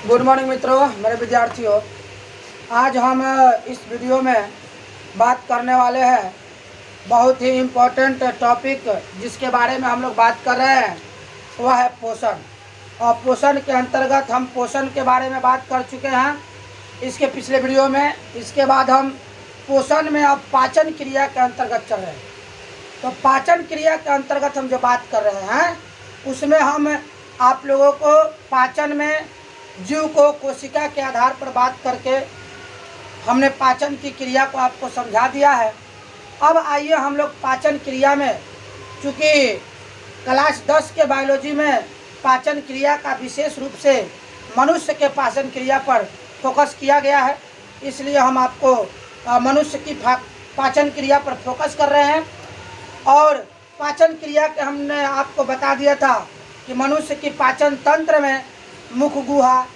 Good morning मित्रों, मेरे विद्यार्थियों। आज हम इस वीडियो में बात करने वाले हैं बहुत ही इम्पोर्टेंट टॉपिक, जिसके बारे में हम लोग बात कर रहे हैं वह है पोषण। और पोषण के अंतर्गत हम पोषण के बारे में बात कर चुके हैं इसके पिछले वीडियो में। इसके बाद हम पोषण में अब पाचन क्रिया के अंतर्गत चल रहे हैं। तो पाचन क्रिया के अंतर्गत हम जो बात कर रहे हैं उसमें हम आप लोगों को पाचन में जीव को कोशिका के आधार पर बात करके हमने पाचन की क्रिया को आपको समझा दिया है। अब आइए हम लोग पाचन क्रिया में, चूँकि क्लास 10 के बायोलॉजी में पाचन क्रिया का विशेष रूप से मनुष्य के पाचन क्रिया पर फोकस किया गया है, इसलिए हम आपको मनुष्य की पाचन क्रिया पर फोकस कर रहे हैं। और पाचन क्रिया के हमने आपको बता दिया था कि मनुष्य की पाचन तंत्र में मुख गुहा,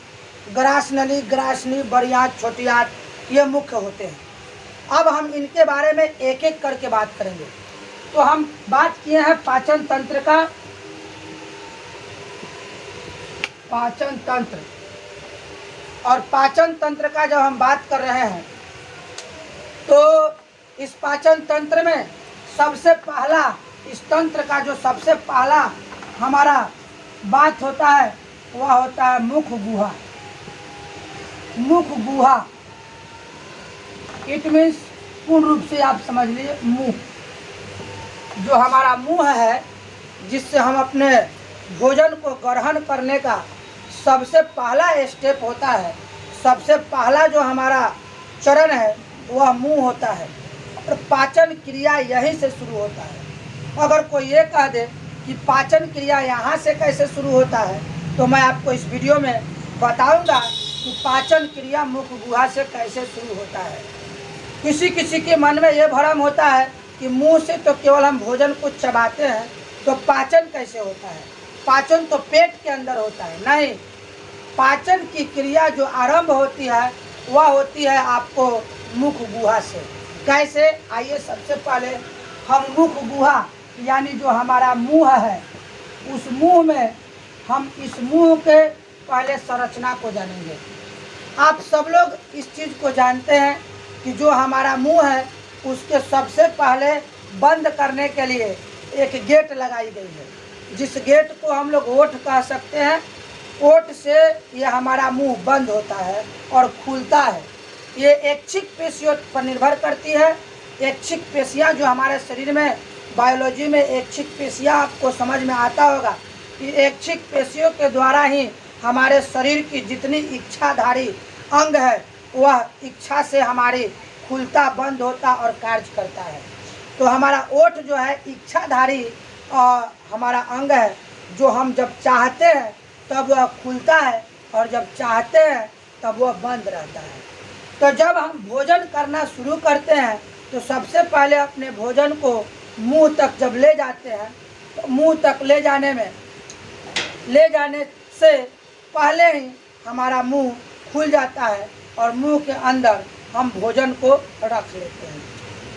ग्रासनली, ग्रासनी, बड़ियात, छोटियात ये मुख्य होते हैं। अब हम इनके बारे में एक एक करके बात करेंगे। तो हम बात किए हैं पाचन तंत्र का। पाचन तंत्र, और पाचन तंत्र का जब हम बात कर रहे हैं तो इस पाचन तंत्र में सबसे पहला, इस तंत्र का जो सबसे पहला हमारा बात होता है वह होता है मुख गुहा। मुख गुहा इट मीन्स पूर्ण रूप से आप समझ लीजिए मुंह। जो हमारा मुंह है, जिससे हम अपने भोजन को ग्रहण करने का सबसे पहला स्टेप होता है, सबसे पहला जो हमारा चरण है वह मुंह होता है। और पाचन क्रिया यहीं से शुरू होता है। अगर कोई ये कह दे कि पाचन क्रिया यहाँ से कैसे शुरू होता है, तो मैं आपको इस वीडियो में बताऊंगा कि पाचन क्रिया मुख गुहा से कैसे शुरू होता है। किसी किसी के मन में ये भ्रम होता है कि मुंह से तो केवल हम भोजन को चबाते हैं, तो पाचन कैसे होता है? पाचन तो पेट के अंदर होता है। नहीं, पाचन की क्रिया जो आरंभ होती है वह होती है आपको मुख गुहा से। कैसे? आइए सबसे पहले हम मुख गुहा यानी जो हमारा मुंह है, उस मुंह में हम इस मुंह के पहले संरचना को जानेंगे। आप सब लोग इस चीज़ को जानते हैं कि जो हमारा मुंह है उसके सबसे पहले बंद करने के लिए एक गेट लगाई गई है, जिस गेट को हम लोग ओठ कह सकते हैं। ओठ से ये हमारा मुंह बंद होता है और खुलता है। ये ऐच्छिक पेशियों पर निर्भर करती है। ऐच्छिक पेशियाँ जो हमारे शरीर में, बायोलॉजी में ऐच्छिक पेशियाँ आपको समझ में आता होगा कि ऐच्छिक पेशियों के द्वारा ही हमारे शरीर की जितनी इच्छाधारी अंग है वह इच्छा से हमारी खुलता, बंद होता और कार्य करता है। तो हमारा ओठ जो है इच्छाधारी हमारा अंग है, जो हम जब चाहते हैं तब वह खुलता है और जब चाहते हैं तब वह बंद रहता है। तो जब हम भोजन करना शुरू करते हैं तो सबसे पहले अपने भोजन को मुंह तक जब ले जाते हैं, तो मुंह तक ले जाने से पहले ही हमारा मुंह खुल जाता है और मुंह के अंदर हम भोजन को रख लेते हैं।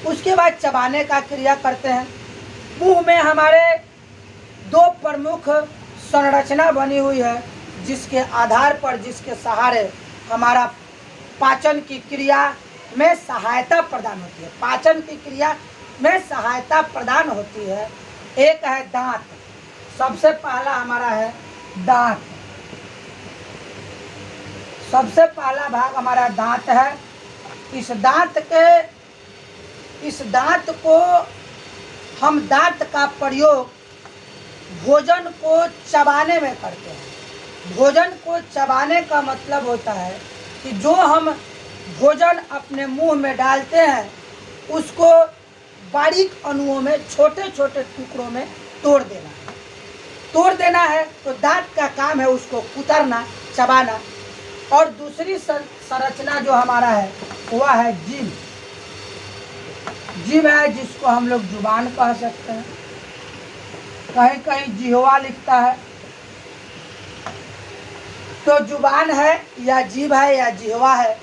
उसके बाद चबाने का क्रिया करते हैं। मुंह में हमारे दो प्रमुख संरचना बनी हुई है, जिसके आधार पर, जिसके सहारे हमारा पाचन की क्रिया में सहायता प्रदान होती है। पाचन की क्रिया में सहायता प्रदान होती है। एक है दांत। सबसे पहला हमारा है दांत। सबसे पहला भाग हमारा दांत है। इस दांत को हम दांत का प्रयोग भोजन को चबाने में करते हैं। भोजन को चबाने का मतलब होता है कि जो हम भोजन अपने मुंह में डालते हैं उसको बारीक अणुओं में, छोटे छोटे टुकड़ों में तोड़ देना है। तो दांत का काम है उसको कुतरना, चबाना। और दूसरी संरचना जो हमारा है वह है जीभ। जीभ है जिसको हम लोग जुबान कह सकते हैं, कहीं कहीं जिह्वा लिखता है। तो जुबान है या जीभ है या जिह्वा है।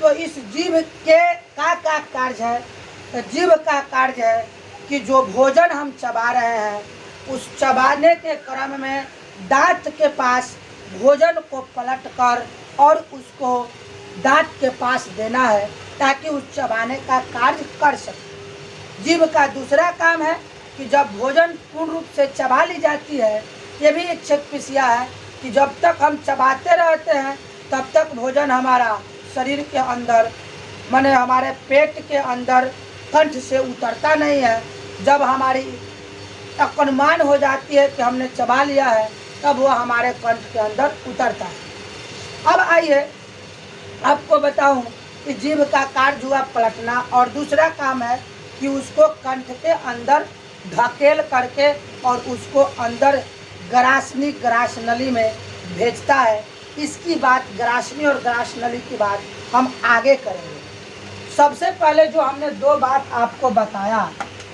तो इस जीभ के का कार्य है? तो जीभ का कार्य है कि जो भोजन हम चबा रहे हैं उस चबाने के क्रम में दांत के पास भोजन को पलटकर और उसको दांत के पास देना है ताकि उस चबाने का कार्य कर सके। जीभ का दूसरा काम है कि जब भोजन पूर्ण रूप से चबा ली जाती है, ये भी एक क्षेत्रपिशिया है कि जब तक हम चबाते रहते हैं तब तक भोजन हमारा शरीर के अंदर माने हमारे पेट के अंदर कंठ से उतरता नहीं है। जब हमारी अनुमान हो जाती है कि हमने चबा लिया है तब वह हमारे कंठ के अंदर उतरता है। अब आइए आपको बताऊं कि जीभ का कार्य हुआ पलटना और दूसरा काम है कि उसको कंठ के अंदर धकेल करके और उसको अंदर ग्रासनी ग्रासनली में भेजता है। इसकी बात ग्रासनी और ग्रासनली की बात हम आगे करेंगे। सबसे पहले जो हमने दो बात आपको बताया,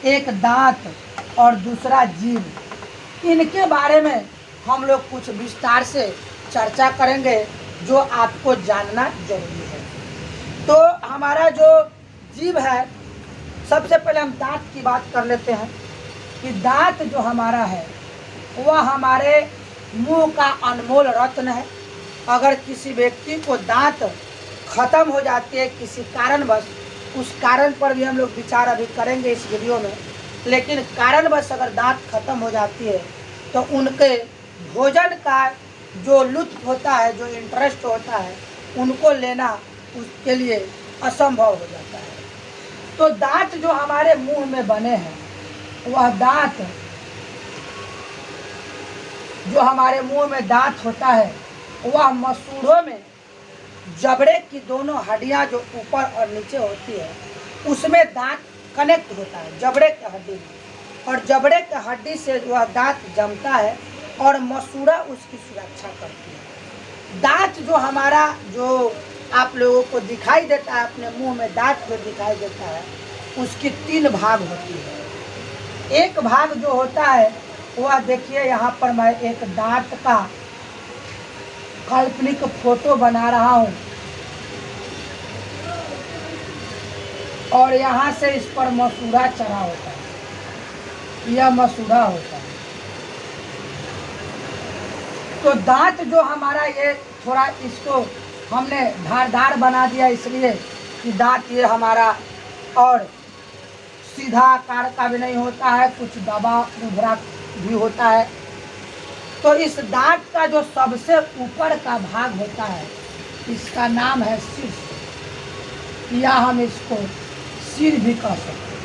एक दांत और दूसरा जीभ, इनके बारे में हम लोग कुछ विस्तार से चर्चा करेंगे जो आपको जानना जरूरी है। तो हमारा जो जीभ है, सबसे पहले हम दांत की बात कर लेते हैं कि दांत जो हमारा है वह हमारे मुंह का अनमोल रत्न है। अगर किसी व्यक्ति को दांत खत्म हो जाती है किसी कारणवश, उस कारण पर भी हम लोग विचार अभी करेंगे इस वीडियो में, लेकिन कारणवश अगर दांत खत्म हो जाती है तो उनके भोजन का जो लुत्फ होता है, जो इंटरेस्ट होता है, उनको लेना उसके लिए असंभव हो जाता है। तो दांत जो हमारे मुंह में बने हैं, वह दांत जो हमारे मुंह में दांत होता है वह मसूड़ों में जबड़े की दोनों हड्डियां जो ऊपर और नीचे होती है उसमें दांत कनेक्ट होता है जबड़े के हड्डी में, और जबड़े के हड्डी से वह दांत जमता है और मसूड़ा उसकी सुरक्षा करती है। दांत जो हमारा जो आप लोगों को दिखाई देता है, अपने मुंह में दांत जो दिखाई देता है, उसकी 3 भाग होती है। एक भाग जो होता है वह देखिए, यहाँ पर मैं एक दांत का काल्पनिक फोटो बना रहा हूँ और यहाँ से इस पर मसूड़ा चढ़ा होता है, यह मसूड़ा होता है। तो दांत जो हमारा ये थोड़ा इसको हमने धारदार बना दिया इसलिए कि दांत ये हमारा और सीधा आकार का भी नहीं होता है, कुछ दबा उभरा भी होता है। तो इस दांत का जो सबसे ऊपर का भाग होता है इसका नाम है शीर्ष, या हम इसको सिर भी कह सकते हैं।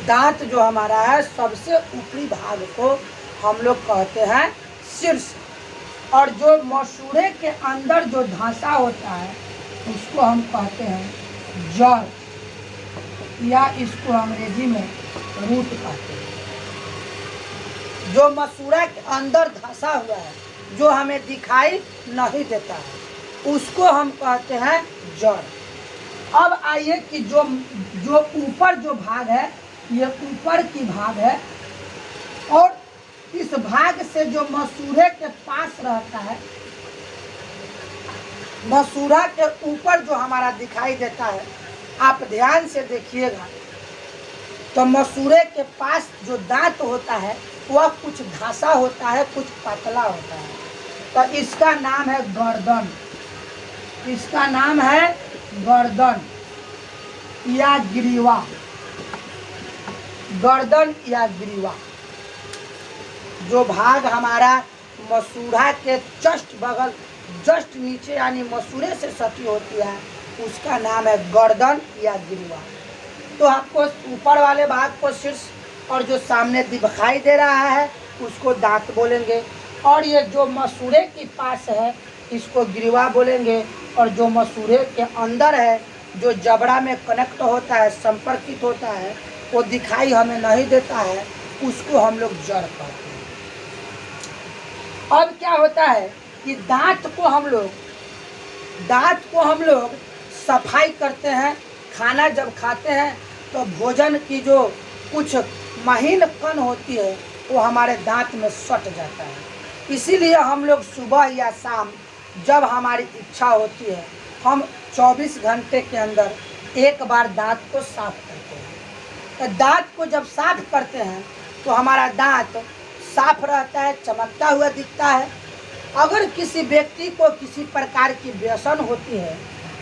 दांत जो हमारा है सबसे ऊपरी भाग को हम लोग कहते हैं शीर्ष, और जो मसूड़े के अंदर जो धांसा होता है उसको हम कहते हैं जड़, या इसको अंग्रेजी में रूट कहते हैं। जो मसूड़ा के अंदर धंसा हुआ है, जो हमें दिखाई नहीं देता है, उसको हम कहते हैं जड़। अब आइए कि जो ऊपर जो भाग है, ये ऊपर की भाग है, और इस भाग से जो मसूड़े के पास रहता है, मसूड़ा के ऊपर जो हमारा दिखाई देता है, आप ध्यान से देखिएगा तो मसूड़े के पास जो दांत होता है वह कुछ घासा होता है, कुछ पतला होता है। तो इसका नाम है गर्दन, इसका नाम है गर्दन या ग्रीवा, गर्दन या ग्रीवा। जो भाग हमारा मसूड़ा के जस्ट बगल, जस्ट नीचे यानी मसूड़े से सटी होती है, उसका नाम है गर्दन या ग्रीवा। तो आपको ऊपर वाले भाग को शीर्ष, और जो सामने दिखाई दे रहा है उसको दांत बोलेंगे, और ये जो मसूड़े के पास है इसको ग्रीवा बोलेंगे, और जो मसूड़े के अंदर है, जो जबड़ा में कनेक्ट होता है, संपर्कित होता है, वो दिखाई हमें नहीं देता है, उसको हम लोग जड़ कहते हैं। अब क्या होता है कि दांत को हम लोग सफाई करते हैं। खाना जब खाते हैं तो भोजन की जो कुछ महीन कण होती है वो हमारे दांत में सट जाता है। इसीलिए हम लोग सुबह या शाम जब हमारी इच्छा होती है, हम 24 घंटे के अंदर एक बार दांत को साफ करते हैं। तो दांत को जब साफ करते हैं तो हमारा दांत साफ रहता है, चमकता हुआ दिखता है, अगर किसी व्यक्ति को किसी प्रकार की व्यसन होती है,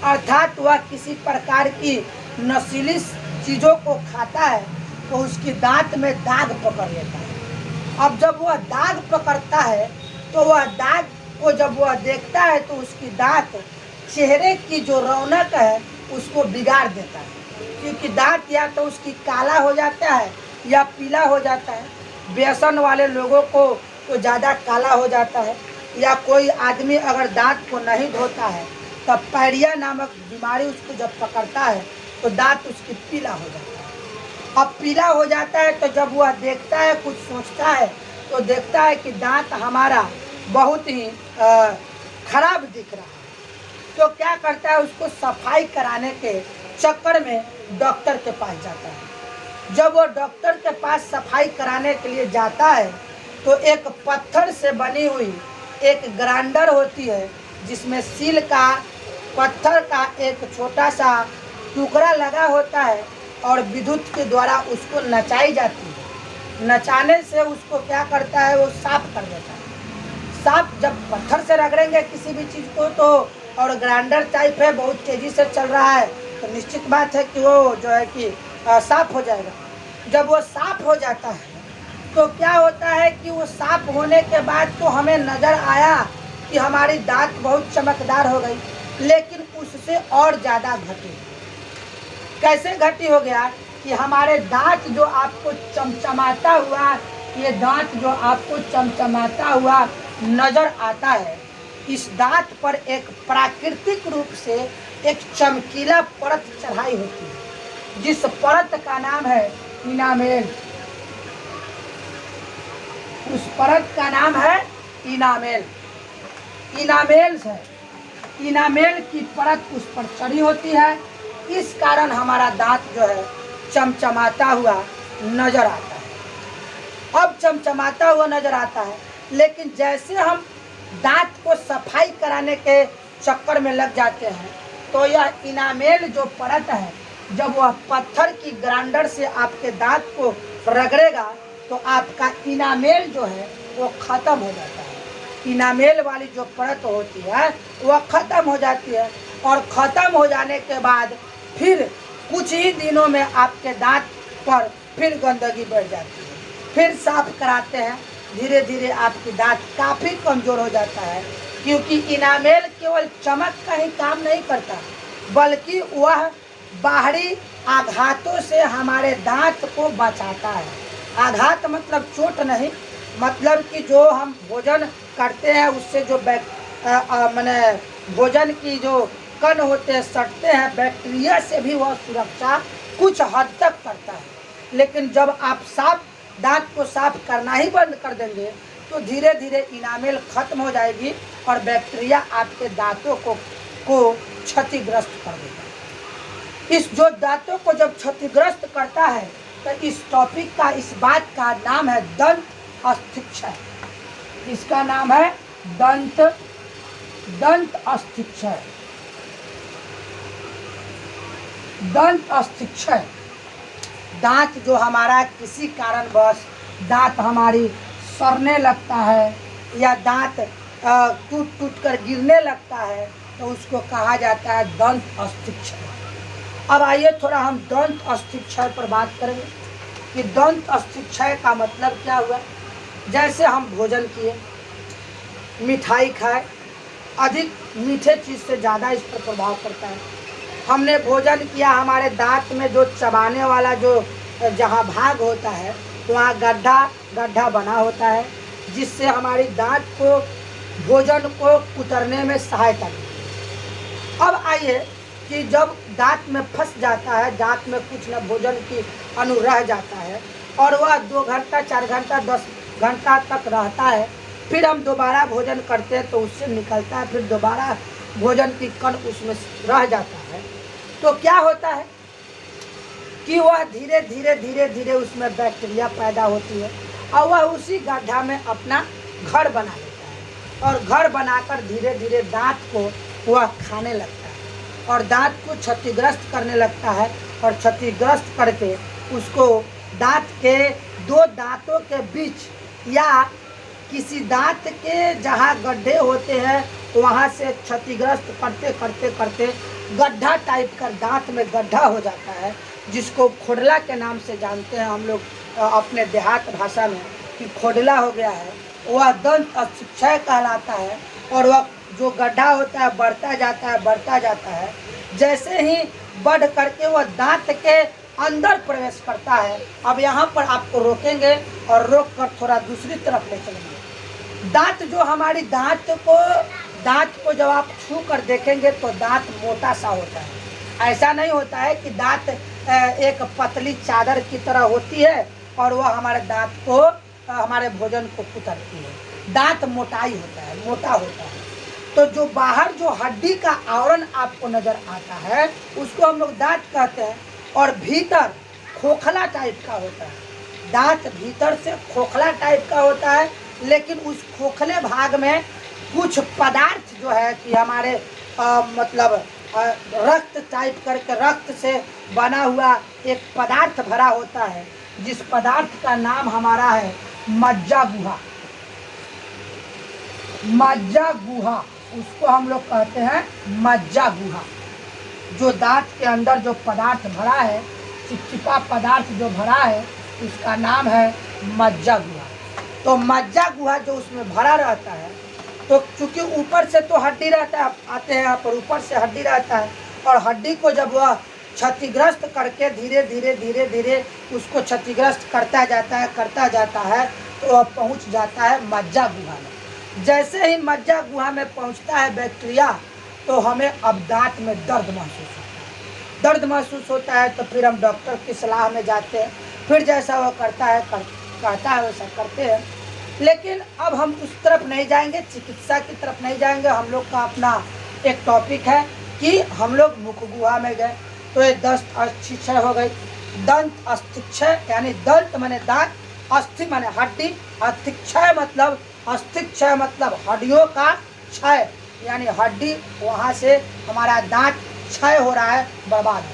अर्थात वह किसी प्रकार की नशीली चीज़ों को खाता है, तो उसकी दांत में दाग पकड़ लेता है। अब जब वह दाग पकड़ता है तो वह दाग को जब वह देखता है तो उसकी दांत चेहरे की जो रौनक है उसको बिगाड़ देता है, क्योंकि दांत या तो उसकी काला हो जाता है या पीला हो जाता है। व्यसन वाले लोगों को तो ज़्यादा काला हो जाता है, या कोई आदमी अगर दांत को नहीं धोता है तब पैरिया नामक बीमारी उसको जब पकड़ता है तो दांत उसकी पीला हो जाता है। अब पीला हो जाता है तो जब वह देखता है, कुछ सोचता है, तो देखता है कि दांत हमारा बहुत ही खराब दिख रहा है, तो क्या करता है, उसको सफाई कराने के चक्कर में डॉक्टर के पास जाता है। जब वो डॉक्टर के पास सफाई कराने के लिए जाता है तो एक पत्थर से बनी हुई एक ग्राइंडर होती है, जिसमें सील का पत्थर का एक छोटा सा टुकड़ा लगा होता है और विद्युत के द्वारा उसको नचाई जाती है। नचाने से उसको क्या करता है, वो साफ कर देता है। साफ जब पत्थर से रगड़ेंगे किसी भी चीज़ को तो, और ग्राइंडर टाइप है, बहुत तेज़ी से चल रहा है, तो निश्चित बात है कि वो जो है कि साफ हो जाएगा। जब वो साफ हो जाता है तो क्या होता है कि वो साफ होने के बाद तो हमें नज़र आया कि हमारी दांत बहुत चमकदार हो गई, लेकिन उससे और ज़्यादा घटी। कैसे घटी हो गया कि हमारे दांत जो आपको चमचमाता हुआ, ये दांत जो आपको चमचमाता हुआ नज़र आता है, इस दांत पर एक प्राकृतिक रूप से एक चमकीला परत चढ़ाई होती है, जिस परत का नाम है इनामेल। उस परत का नाम है इनामेल। इनामेल है, इनामेल की परत उस पर चढ़ी होती है, इस कारण हमारा दांत जो है चमचमाता हुआ नजर आता है। अब चमचमाता हुआ नजर आता है, लेकिन जैसे हम दांत को सफाई कराने के चक्कर में लग जाते हैं तो यह इनामेल जो परत है, जब वह पत्थर की ग्राइंडर से आपके दांत को रगड़ेगा तो आपका इनामेल जो है वो ख़त्म हो जाता है। इनामेल वाली जो परत होती है वह ख़त्म हो जाती है, और ख़त्म हो जाने के बाद फिर कुछ ही दिनों में आपके दांत पर फिर गंदगी बढ़ जाती है। फिर साफ कराते हैं, धीरे धीरे आपकी दांत काफ़ी कमज़ोर हो जाता है, क्योंकि इनामेल केवल चमक का ही काम नहीं करता, बल्कि वह बाहरी आघातों से हमारे दांत को बचाता है। आघात मतलब चोट नहीं, मतलब कि जो हम भोजन करते हैं उससे जो माने भोजन की जो कण होते हैं, सटते हैं, बैक्टीरिया से भी वह सुरक्षा कुछ हद तक करता है। लेकिन जब आप दांत को साफ करना ही बंद कर देंगे तो धीरे धीरे इनामेल खत्म हो जाएगी और बैक्टीरिया आपके दांतों को क्षतिग्रस्त कर देगा। इस जो दांतों को जब क्षतिग्रस्त करता है तो इस टॉपिक का, इस बात का नाम है दंत अस्थिक्षय। इसका नाम है दंत अस्थिक्षय। दंत अस्थिक्षय, दांत जो हमारा किसी कारणवश दांत हमारी सड़ने लगता है या दांत टूट कर गिरने लगता है तो उसको कहा जाता है दंत अस्थिक्षय। अब आइए थोड़ा हम दंत अस्थिक्षय पर बात करेंगे कि दंत अस्थिक्षय का मतलब क्या हुआ। जैसे हम भोजन किए, मिठाई खाए, अधिक मीठे चीज़ से ज़्यादा इस पर प्रभाव पड़ता है। हमने भोजन किया, हमारे दांत में जो चबाने वाला जो जहाँ भाग होता है वहाँ गड्ढा बना होता है, जिससे हमारी दांत को भोजन को कुतरने में सहायता मिलती है। अब आइए कि जब दांत में फंस जाता है, दांत में कुछ न भोजन की अणु रह जाता है और वह 2 घंटा 4 घंटा 10 घंटा तक रहता है, फिर हम दोबारा भोजन करते हैं तो उससे निकलता है, फिर दोबारा भोजन की कण उसमें रह जाता है, तो क्या होता है कि वह धीरे धीरे उसमें बैक्टीरिया पैदा होती है और वह उसी गड्ढा में अपना घर बना लेता है, और घर बनाकर धीरे धीरे दांत को वह खाने लगता है और दांत को क्षतिग्रस्त करने लगता है, और क्षतिग्रस्त करके उसको दांत के 2 दांतों के बीच या किसी दांत के जहाँ गड्ढे होते हैं वहाँ से क्षतिग्रस्त करते करते करते गड्ढा टाइप का दांत में गड्ढा हो जाता है, जिसको खोडला के नाम से जानते हैं हम लोग अपने देहात भाषा में कि खोडला हो गया है। वह दंत क्षय कहलाता है और वह जो गड्ढा होता है बढ़ता जाता है। जैसे ही बढ़ करके वह दांत के अंदर प्रवेश करता है। अब यहाँ पर आपको रोकेंगे और रोक कर थोड़ा दूसरी तरफ ले चलेंगे। दांत जो हमारी दांत को जब आप छू कर देखेंगे तो दांत मोटा सा होता है। ऐसा नहीं होता है कि दांत एक पतली चादर की तरह होती है और वह हमारे दांत को हमारे भोजन को कुतरती है। दांत मोटाई होता है, मोटा होता है। तो जो बाहर जो हड्डी का आवरण आपको नजर आता है उसको हम लोग दांत कहते हैं, और भीतर खोखला टाइप का होता है। दांत भीतर से खोखला टाइप का होता है, लेकिन उस खोखले भाग में कुछ पदार्थ जो है कि हमारे रक्त टाइप करके रक्त से बना हुआ एक पदार्थ भरा होता है, जिस पदार्थ का नाम हमारा है मज्जा गुहा। मज्जा गुहा उसको हम लोग कहते हैं मज्जा गुहा। जो दांत के अंदर जो पदार्थ भरा है, चिपचिपा पदार्थ जो भरा है, उसका नाम है मज्जा गुहा। तो मज्जा गुहा जो उसमें भरा रहता है, तो चूंकि ऊपर से तो हड्डी रहता है, आते हैं यहाँ पर ऊपर से हड्डी रहता है, और हड्डी को जब वह क्षतिग्रस्त करके धीरे धीरे उसको क्षतिग्रस्त करता जाता है तो वह पहुँच जाता है मज्जा गुहा में। जैसे ही मज्जा गुहा में पहुँचता है बैक्टीरिया, तो हमें अब दांत में दर्द महसूस होता है। तो फिर हम डॉक्टर की सलाह में जाते हैं, फिर जैसा वो कहता है वैसा करते हैं। लेकिन अब हम उस तरफ नहीं जाएंगे, चिकित्सा की तरफ नहीं जाएंगे। हम लोग का अपना एक टॉपिक है कि हम लोग मुख गुहा में गए तो ये दंत अस्थिक्षय हो गई। दंत अस्थिक्षय यानी दंत माने दांत, अस्थि माने हड्डी, अस्थिक्षय मतलब हड्डियों का क्षय, यानी हड्डी वहाँ से हमारा दांत क्षय हो रहा है, बर्बाद है।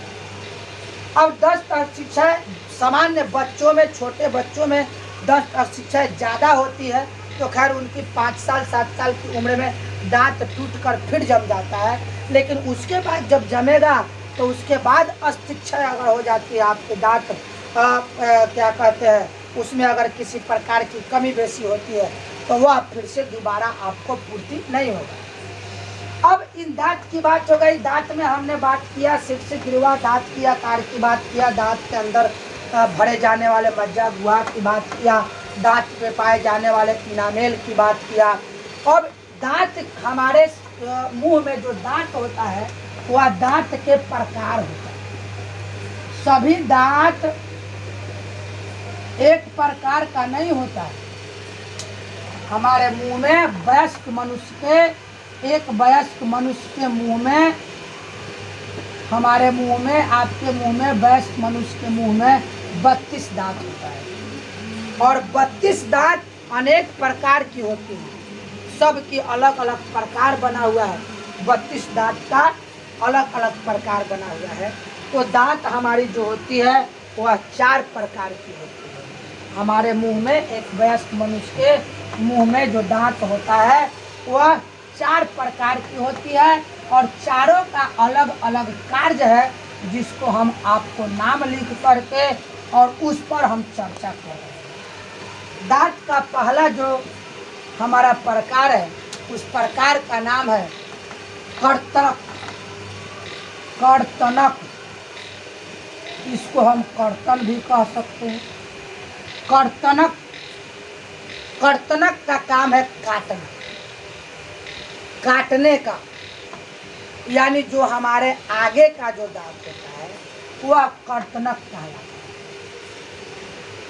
अब दंत अस्थिक्षय सामान्य बच्चों में, छोटे बच्चों में दंत अस्थिक्षय ज़्यादा होती है, तो खैर उनकी 5 साल 7 साल की उम्र में दांत टूट कर फिर जम जाता है। लेकिन उसके बाद जब जमेगा तो उसके बाद अस्थिक्षय अगर हो जाती है, आपके दांत क्या कहते हैं, उसमें अगर किसी प्रकार की कमी बेसी होती है तो वह फिर से दोबारा आपको पूर्ति नहीं होगा। अब इन दांत की बात हो गई। दांत में हमने बात किया शीर्ष गिरवा दांत की आकार की बात किया, दांत के अंदर भरे जाने वाले मज्जा गुहा की बात किया, दांत पे पाए जाने वाले इनामेल की बात किया। अब दांत हमारे मुंह में जो दांत होता है वह दांत के प्रकार होता है। सभी दांत एक प्रकार का नहीं होता है। हमारे मुंह में वयस्क मनुष्य के मुंह में, हमारे मुंह में, आपके मुंह में, वयस्क मनुष्य के मुंह में 32 दांत होता है, और 32 दांत अनेक प्रकार की होती हैं। सबकी अलग अलग प्रकार बना हुआ है। 32 दांत का अलग अलग प्रकार बना हुआ है। तो दांत हमारी जो होती है वह 4 प्रकार की होती है। हमारे मुंह में, एक वयस्क मनुष्य के मुंह में जो दांत होता है वह 4 प्रकार की होती है, और चारों का अलग अलग कार्य है, जिसको हम आपको नाम लिख करके और उस पर हम चर्चा कर रहे हैं। दांत का पहला जो हमारा प्रकार है, उस प्रकार का नाम है कर्तनक। इसको हम कर्तन भी कह सकते हैं। कर्तनक का काम है काटने का, यानी जो हमारे आगे का जो दांत होता है वह कर्तनक कहलाता है।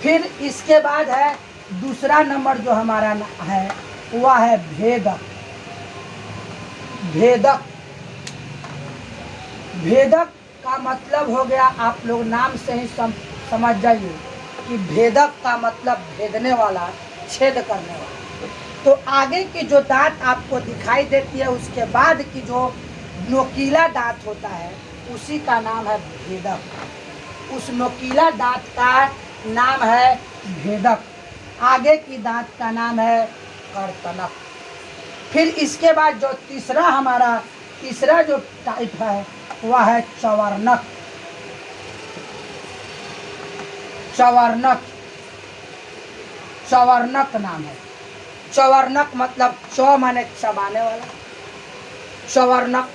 फिर इसके बाद है दूसरा नंबर जो हमारा है वह है भेदक। भेदक का मतलब हो गया, आप लोग नाम से ही समझ जाइए कि भेदक का मतलब भेदने वाला, छेद करने वाला। तो आगे की जो दांत आपको दिखाई देती है, उसके बाद की जो नोकीला दांत होता है उसी का नाम है भेदक। उस नोकीला दांत का नाम है भेदक। आगे की दांत का नाम है कर्तनक। फिर इसके बाद जो तीसरा जो टाइप है वह है चवर्णक। चवर्णक नाम है। चवर्णक मतलब चौ माने चबाने वाला, चवर्णक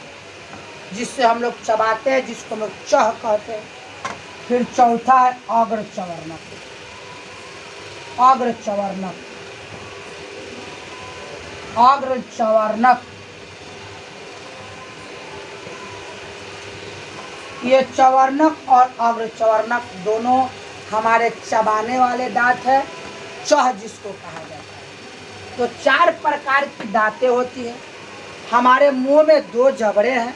जिससे हम लोग चबाते हैं, जिसको हम लोग चह कहते हैं। फिर चौथा है अग्र चवर्णक। अग्र चवर्णक ये चवर्णक और अग्र चवर्णक दोनों हमारे चबाने वाले दांत है, चह जिसको कहा जाता है। तो 4 प्रकार की दांतें होती हैं। हमारे मुंह में 2 जबड़े हैं,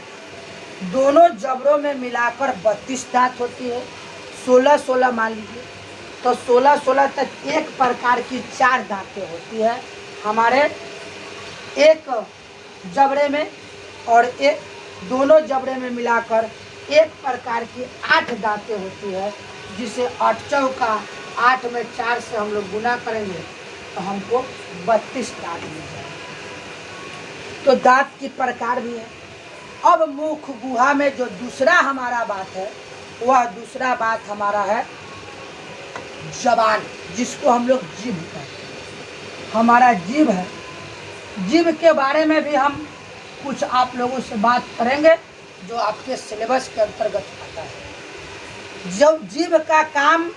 दोनों जबड़ों में मिलाकर 32 दांत होती है। 16 मान लीजिए, तो 16 तक एक प्रकार की 4 दांतें होती है हमारे एक जबड़े में, और एक दोनों जबड़े में मिलाकर एक प्रकार की 8 दांतें होती है, जिसे 8 चौका 8 में 4 से हम लोग गुना करेंगे तो हमको 32 दांत मिल जाएंगे। तो दांत की प्रकार भी है। अब मुख गुहा में जो दूसरा हमारा बात है, वह दूसरा बात हमारा है जबान, जिसको हम लोग जीभ कहते हैं। हमारा जीभ है। जीभ के बारे में भी हम कुछ आप लोगों से बात करेंगे जो आपके सिलेबस के अंतर्गत आता है। जब जीभ का काम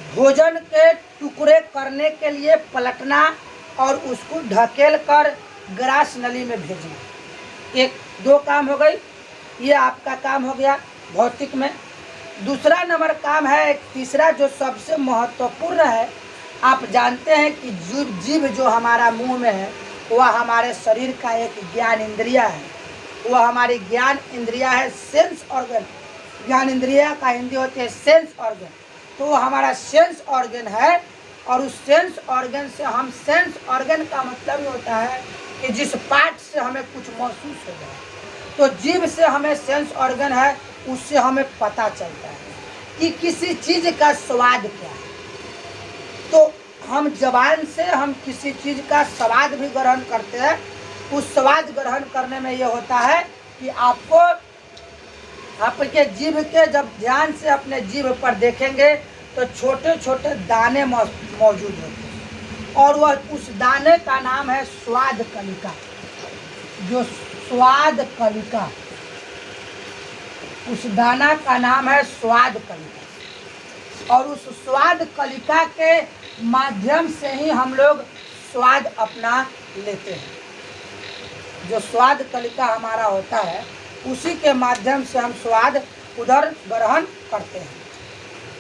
भोजन के टुकड़े करने के लिए पलटना और उसको ढकेल कर ग्रास नली में भेजना, 1-2 काम हो गई। ये आपका काम हो गया भौतिक में। दूसरा नंबर काम है, तीसरा जो सबसे महत्वपूर्ण है। आप जानते हैं कि जीभ जो हमारा मुंह में है वह हमारे शरीर का एक ज्ञान इंद्रिया है। वह हमारी ज्ञान इंद्रिया है, सेंस ऑर्गन। ज्ञान इंद्रिया का हिंदी होती है सेंस ऑर्गन। तो वो हमारा सेंस ऑर्गन है, और उस सेंस ऑर्गन से हम, सेंस ऑर्गन का मतलब ये होता है कि जिस पार्ट से हमें कुछ महसूस हो जाए। तो जीभ से हमें सेंस ऑर्गन है, उससे हमें पता चलता है कि किसी चीज़ का स्वाद क्या है। तो हम जबान से हम किसी चीज़ का स्वाद भी ग्रहण करते हैं। उस स्वाद ग्रहण करने में ये होता है कि आपको आपके जीभ के जब ध्यान से अपने जीभ पर देखेंगे तो छोटे छोटे दाने मौजूद होते हैं, और वह उस दाने का नाम है स्वाद कलिका। जो स्वाद कलिका, उस दाना का नाम है स्वाद कलिका, और उस स्वाद कलिका के माध्यम से ही हम लोग स्वाद अपना लेते हैं। जो स्वाद कलिका हमारा होता है उसी के माध्यम से हम स्वाद उधर ग्रहण करते हैं।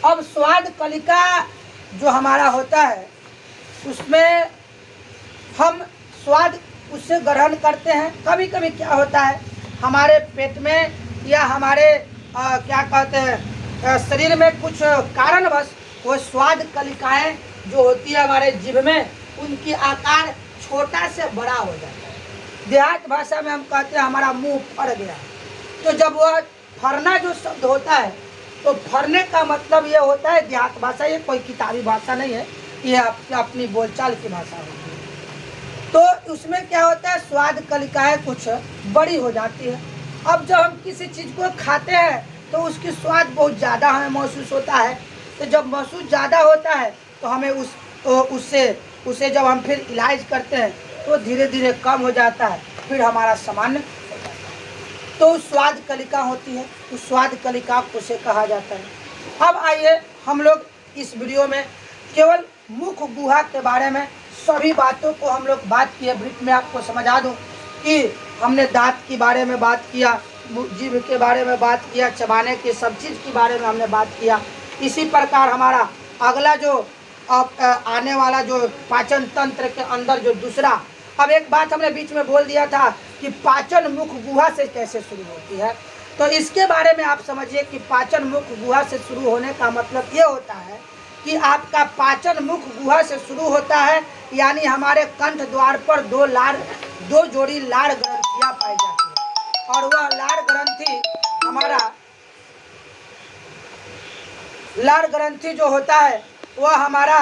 अब स्वाद कलिका जो हमारा होता है उसमें हम स्वाद उससे ग्रहण करते हैं। कभी कभी क्या होता है हमारे पेट में या हमारे क्या कहते हैं शरीर में कुछ कारणवश वो स्वाद कलिकाएं जो होती है हमारे जीभ में, उनकी आकार छोटा से बड़ा हो जाता है। देहात भाषा में हम कहते हैं हमारा मुंह फर गया। तो जब वह फरना जो शब्द होता है, तो फरने का मतलब ये होता है, देहात भाषा, ये कोई किताबी भाषा नहीं है, ये आपकी अपनी बोलचाल की भाषा होती है। तो उसमें क्या होता है, स्वाद कलिकाएं कुछ बड़ी हो जाती है। अब जब हम किसी चीज़ को खाते हैं तो उसकी स्वाद बहुत ज़्यादा हमें महसूस होता है। तो जब महसूस ज़्यादा होता है तो हमें उसे जब हम फिर इलाज करते हैं तो धीरे धीरे कम हो जाता है, फिर हमारा सामान्य होता है। तो स्वाद कलिका होती है, उस स्वाद कलिका को उसे कहा जाता है। अब आइए हम लोग इस वीडियो में केवल मुख गुहा के बारे में सभी बातों को हम लोग बात किए। ब्रीफ में आपको समझा दूं कि हमने दांत के बारे में बात किया, जीभ के बारे में बात किया, चबाने की सब चीज़ के बारे में हमने बात किया। इसी प्रकार हमारा अगला जो आने वाला जो पाचन तंत्र के अंदर जो दूसरा, अब एक बात हमने बीच में बोल दिया था कि पाचन मुख गुहा से कैसे शुरू होती है। तो इसके बारे में आप समझिए कि पाचन मुख गुहा से शुरू होने का मतलब ये होता है कि आपका पाचन मुख गुहा से शुरू होता है, यानी हमारे कंठ द्वार पर दो जोड़ी लार ग्रंथियाँ पाई जाती है, और वह लार ग्रंथि हमारा लार ग्रंथि जो होता है वह हमारा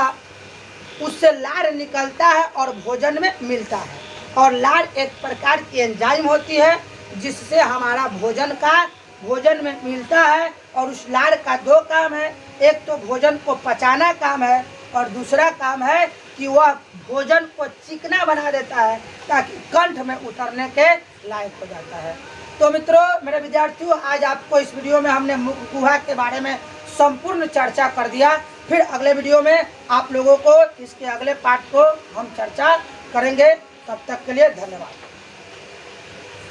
उससे लार निकलता है और भोजन में मिलता है। और लार एक प्रकार की एंजाइम होती है जिससे हमारा भोजन में मिलता है। और उस लार का दो काम है, एक तो भोजन को पचाना काम है और दूसरा काम है कि वह भोजन को चिकना बना देता है ताकि कंठ में उतरने के लायक हो जाता है। तो मित्रों, मेरे विद्यार्थियों, आज आपको इस वीडियो में हमने मुख गुहा के बारे में संपूर्ण चर्चा कर दिया। फिर अगले वीडियो में आप लोगों को इसके अगले पार्ट को हम चर्चा करेंगे। तब तक के लिए धन्यवाद।